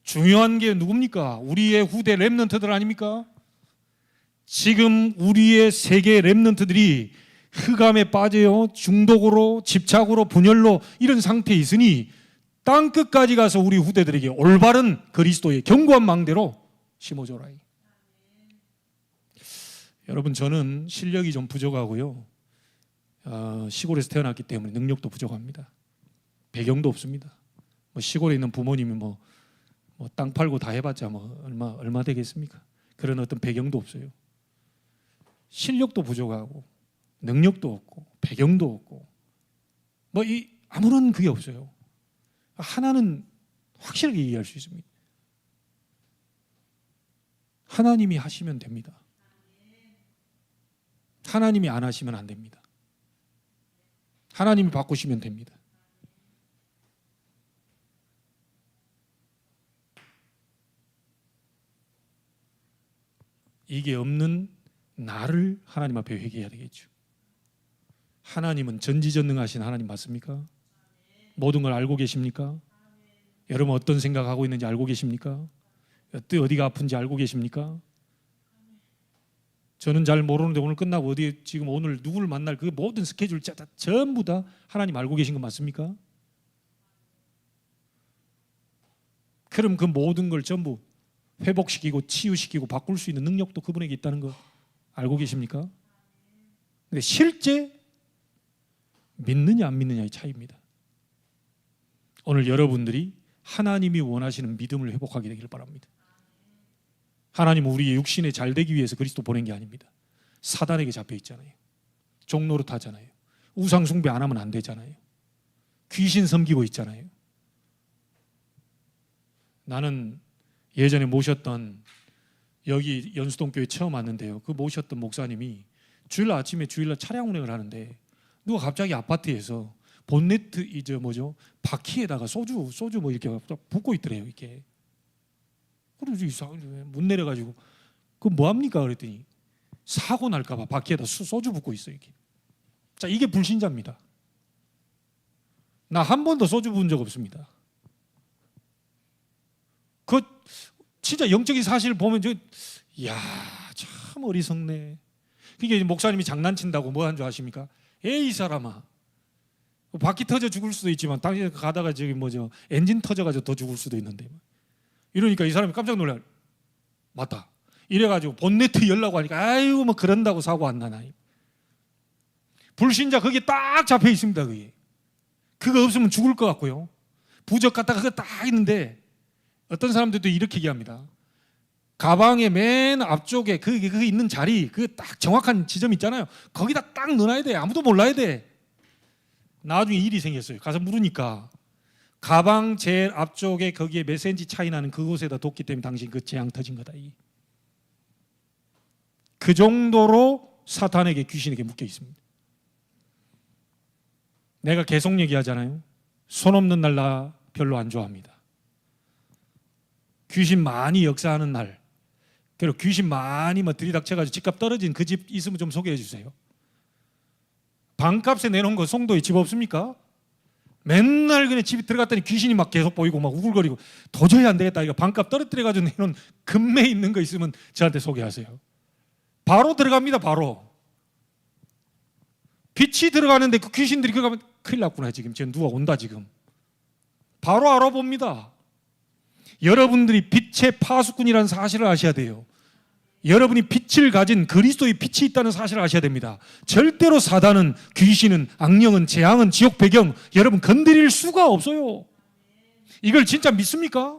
중요한 게 누굽니까? 우리의 후대 렘넌트들 아닙니까? 지금 우리의 세계 렘넌트들이 흑암에 빠져요, 중독으로, 집착으로, 분열로 이런 상태에 있으니 땅끝까지 가서 우리 후대들에게 올바른 그리스도의 견고한 망대로 심어줘라. 여러분, 저는 실력이 좀 부족하고요, 시골에서 태어났기 때문에 능력도 부족합니다. 배경도 없습니다. 뭐 시골에 있는 부모님이 뭐 땅 팔고 다 해봤자 뭐 얼마 되겠습니까? 그런 어떤 배경도 없어요. 실력도 부족하고 능력도 없고 배경도 없고 아무런 그게 없어요. 하나는 확실하게 얘기할 수 있습니다. 하나님이 하시면 됩니다. 하나님이 안 하시면 안 됩니다. 하나님이 바꾸시면 됩니다. 이게 없는 나를 하나님 앞에 회개해야 되겠죠. 하나님은 전지전능하신 하나님 맞습니까? 모든 걸 알고 계십니까? 여러분 어떤 생각하고 있는지 알고 계십니까? 어디가 아픈지 알고 계십니까? 저는 잘 모르는데 오늘 끝나고 지금 오늘 누구를 만날 그 모든 스케줄 전부 다 하나님 알고 계신 거 맞습니까? 그럼 그 모든 걸 전부 회복시키고 치유시키고 바꿀 수 있는 능력도 그분에게 있다는 거 알고 계십니까? 근데 실제 믿느냐 안 믿느냐의 차이입니다. 오늘 여러분들이 하나님이 원하시는 믿음을 회복하게 되길 바랍니다. 하나님은 우리의 육신에 잘 되기 위해서 그리스도 보낸 게 아닙니다. 사단에게 잡혀 있잖아요. 종노릇 하잖아요. 우상 숭배 안 하면 안 되잖아요. 귀신 섬기고 있잖아요. 나는 예전에 모셨던, 여기 연수동교회 처음 왔는데요, 그 모셨던 목사님이 주일 아침에 주일날 차량 운행을 하는데 누가 갑자기 아파트에서 본네트 바퀴에다가 소주 뭐 이렇게 붓고 있더래요. 이렇게. 그래서 문 내려가지고 그거 뭐 합니까? 그랬더니 사고 날까봐 바퀴에다 소주 붓고 있어요. 이렇게. 자, 이게 불신자입니다. 나 한 번도 소주 부은 적 없습니다. 그 진짜 영적인 사실을 보면 이야 참 어리석네. 그게 목사님이 장난친다고 뭐 한 줄 아십니까? 에이 이 사람아, 바퀴 터져 죽을 수도 있지만 당신 가다가 저기 뭐죠 엔진 터져가지고 더 죽을 수도 있는데, 이러니까 이 사람이 깜짝 놀라. 맞다. 이래가지고 본네트 열라고 하니까 아유 뭐 그런다고 사고 안 나나. 불신자 거기에 딱 잡혀 있습니다. 그거 없으면 죽을 것 같고요. 부적 갖다가 그거 딱 있는데, 어떤 사람들도 이렇게 얘기합니다. 가방의 맨 앞쪽에 그 있는 자리, 그 딱 정확한 지점 있잖아요. 거기다 딱 넣어놔야 돼. 아무도 몰라야 돼. 나중에 일이 생겼어요. 가서 물으니까 가방 제일 앞쪽에 거기에 몇 센치 차이 나는 그곳에다 뒀기 때문에 당신 그 재앙 터진 거다. 그 정도로 사탄에게, 귀신에게 묶여 있습니다. 내가 계속 얘기하잖아요. 손 없는 날 나 별로 안 좋아합니다. 귀신 많이 역사하는 날, 그리고 귀신 많이 들이닥쳐가지고 집값 떨어진 그 집 있으면 좀 소개해 주세요. 방값에 내놓은 거 송도에 집 없습니까? 맨날 그냥 집에 들어갔더니 귀신이 막 계속 보이고 막 우글거리고 도저히 안 되겠다. 이거 방값 떨어뜨려가지고 내놓은 금매 있는 거 있으면 저한테 소개하세요. 바로 들어갑니다. 바로 빛이 들어가는데 그 귀신들이 들어가면 큰일 났구나. 지금 누가 온다. 지금 바로 알아봅니다. 여러분들이 빛의 파수꾼이라는 사실을 아셔야 돼요. 여러분이 빛을 가진 그리스도의 빛이 있다는 사실을 아셔야 됩니다. 절대로 사단은, 귀신은, 악령은, 재앙은, 지옥 배경, 여러분 건드릴 수가 없어요. 이걸 진짜 믿습니까?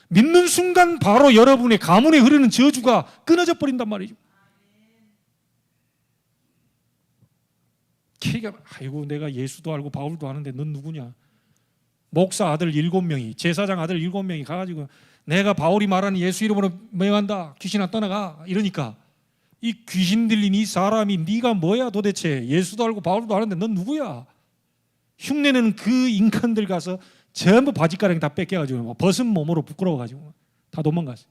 믿는 순간 바로 여러분의 가문에 흐르는 저주가 끊어져 버린단 말이죠. 아이고 내가 예수도 알고 바울도 아는데 넌 누구냐? 목사 아들 7명이, 제사장 아들 7명이 가가지고 내가 바울이 말하는 예수 이름으로 명한다, 귀신아 떠나가, 이러니까 이 귀신 들린 이 사람이 네가 뭐야 도대체, 예수도 알고 바울도 아는데 넌 누구야? 흉내내는 그 인간들 가서 전부 바지가랑이 다 뺏겨가지고 벗은 몸으로 부끄러워가지고 다 도망갔어요.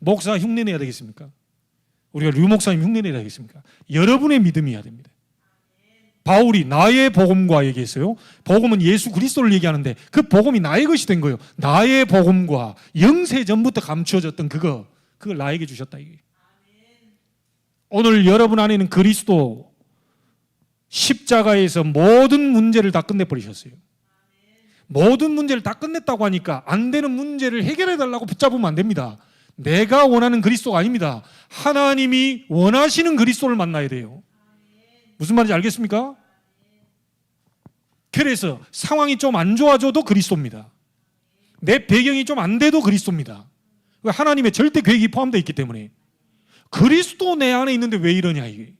목사 흉내내야 되겠습니까? 우리가 류 목사님 흉내내야 되겠습니까? 여러분의 믿음이어야 됩니다. 바울이 나의 복음과 얘기했어요. 복음은 예수 그리스도를 얘기하는데 그 복음이 나의 것이 된 거예요. 나의 복음과 영세 전부터 감추어졌던 그걸 나에게 주셨다. 이게. 오늘 여러분 안에는 그리스도 십자가에서 모든 문제를 다 끝내버리셨어요. 모든 문제를 다 끝냈다고 하니까 안 되는 문제를 해결해달라고 붙잡으면 안 됩니다. 내가 원하는 그리스도가 아닙니다. 하나님이 원하시는 그리스도를 만나야 돼요. 무슨 말인지 알겠습니까? 그래서 상황이 좀 안 좋아져도 그리스도입니다. 내 배경이 좀 안 돼도 그리스도입니다. 하나님의 절대 계획이 포함되어 있기 때문에. 그리스도 내 안에 있는데 왜 이러냐 이게.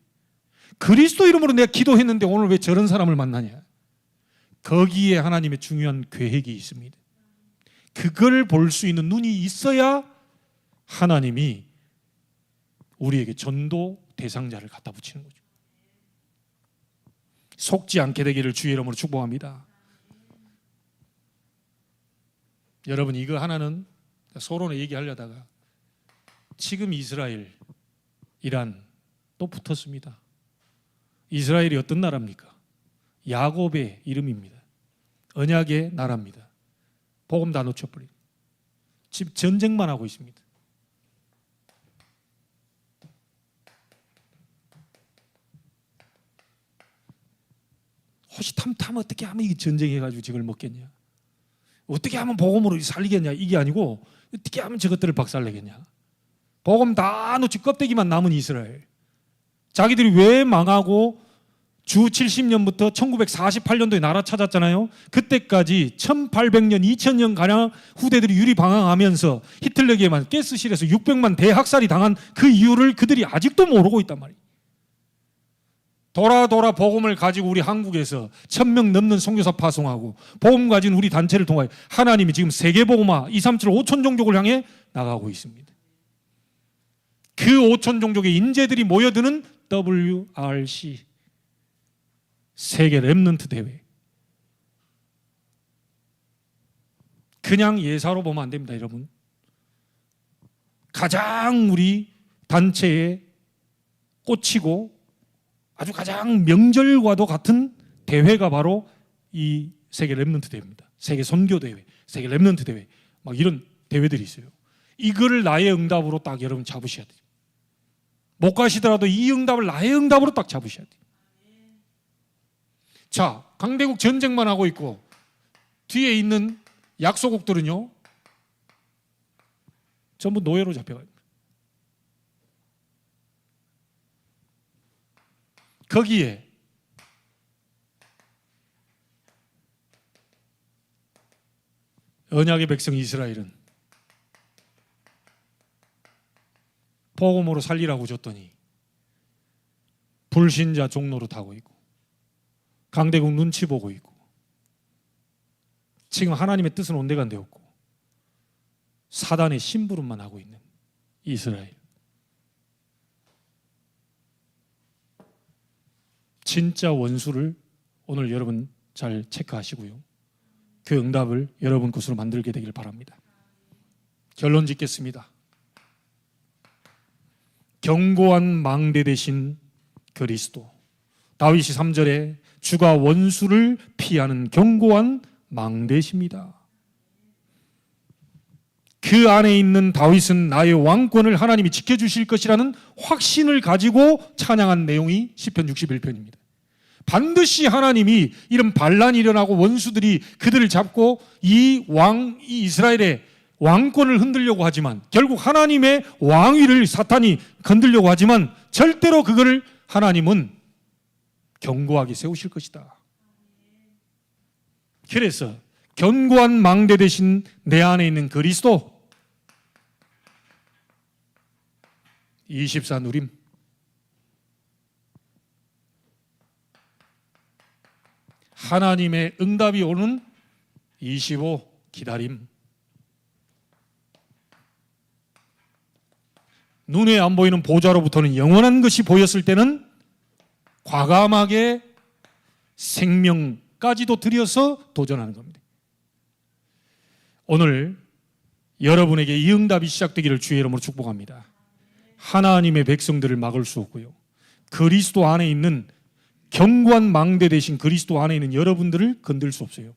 그리스도 이름으로 내가 기도했는데 오늘 왜 저런 사람을 만나냐. 거기에 하나님의 중요한 계획이 있습니다. 그걸 볼 수 있는 눈이 있어야 하나님이 우리에게 전도 대상자를 갖다 붙이는 거죠. 속지 않게 되기를 주의 이름으로 축복합니다. 여러분 이거 하나는 서론에 얘기하려다가 지금 이스라엘, 이란 또 붙었습니다. 이스라엘이 어떤 나라입니까? 야곱의 이름입니다. 언약의 나라입니다. 복음 다 놓쳐버리고 지금 전쟁만 하고 있습니다. 호시탐탐 어떻게 하면 이 전쟁해가지고 저걸 먹겠냐, 어떻게 하면 복음으로 살리겠냐, 이게 아니고 어떻게 하면 저것들을 박살내겠냐. 복음 다 놓치 껍데기만 남은 이스라엘. 자기들이 왜 망하고 주 70년부터 1948년도에 나라 찾았잖아요. 그때까지 1800년, 2000년 가량 후대들이 유리방황하면서 히틀러에게만 가스실에서 600만 대학살이 당한 그 이유를 그들이 아직도 모르고 있단 말이에요. 돌아 복음을 가지고 우리 한국에서 1000명 넘는 선교사 파송하고 복음 가진 우리 단체를 통하여 하나님이 지금 세계복음화 237 5천 종족을 향해 나가고 있습니다. 그 5천 종족의 인재들이 모여드는 WRC 세계 렘넌트 대회. 그냥 예사로 보면 안 됩니다, 여러분. 가장 우리 단체에 꽂히고 아주 가장 명절과도 같은 대회가 바로 이 세계 렘넌트 대회입니다. 세계 선교 대회, 세계 렘넌트 대회, 막 이런 대회들이 있어요. 이거를 나의 응답으로 딱 여러분 잡으셔야 돼요. 못 가시더라도 이 응답을 나의 응답으로 딱 잡으셔야 돼요. 자, 강대국 전쟁만 하고 있고 뒤에 있는 약소국들은요 전부 노예로 잡혀가요. 거기에 언약의 백성 이스라엘은 복음으로 살리라고 줬더니 불신자 종로로 타고 있고 강대국 눈치 보고 있고 지금 하나님의 뜻은 온데간 되었고 사단의 심부름만 하고 있는 이스라엘. 진짜 원수를 오늘 여러분 잘 체크하시고요. 그 응답을 여러분 것으로 만들게 되길 바랍니다. 결론 짓겠습니다. 견고한 망대 대신 그리스도. 다윗이 3절에 주가 원수를 피하는 견고한 망대십니다. 그 안에 있는 다윗은 나의 왕권을 하나님이 지켜주실 것이라는 확신을 가지고 찬양한 내용이 시편 61편입니다. 반드시 하나님이 이런 반란이 일어나고 원수들이 그들을 잡고 이 이스라엘의 왕권을 흔들려고 하지만 결국 하나님의 왕위를 사탄이 건들려고 하지만 절대로 그거를 하나님은 견고하게 세우실 것이다. 그래서 견고한 망대 대신 내 안에 있는 그리스도 24 누림, 하나님의 응답이 오는 25 기다림, 눈에 안 보이는 보좌로부터는 영원한 것이 보였을 때는 과감하게 생명까지도 들여서 도전하는 겁니다. 오늘 여러분에게 이 응답이 시작되기를 주의 이름으로 축복합니다. 하나님의 백성들을 막을 수 없고요. 그리스도 안에 있는 견고한 망대 대신 그리스도 안에 있는 여러분들을 건들 수 없어요.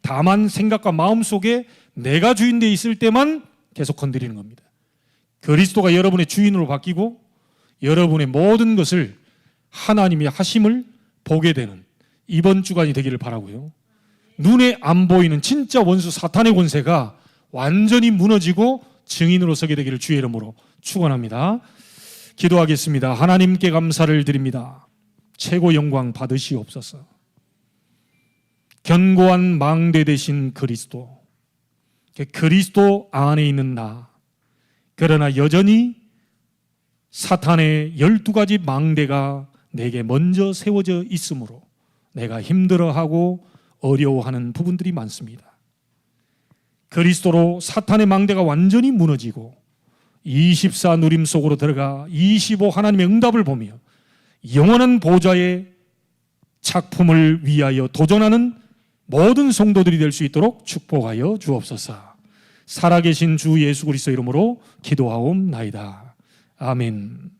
다만 생각과 마음 속에 내가 주인 돼 있을 때만 계속 건드리는 겁니다. 그리스도가 여러분의 주인으로 바뀌고 여러분의 모든 것을 하나님이 하심을 보게 되는 이번 주간이 되기를 바라고요. 눈에 안 보이는 진짜 원수 사탄의 권세가 완전히 무너지고 증인으로 서게 되기를 주의 이름으로 축원합니다. 기도하겠습니다. 하나님께 감사를 드립니다. 최고 영광 받으시옵소서. 견고한 망대 대신 그리스도, 그리스도 안에 있는 나, 그러나 여전히 사탄의 12가지 망대가 내게 먼저 세워져 있으므로 내가 힘들어하고 어려워하는 부분들이 많습니다. 그리스도로 사탄의 망대가 완전히 무너지고 24 누림 속으로 들어가 25 하나님의 응답을 보며 영원한 보좌의 작품을 위하여 도전하는 모든 성도들이 될 수 있도록 축복하여 주옵소서. 살아계신 주 예수 그리스도 이름으로 기도하옵나이다. 아멘.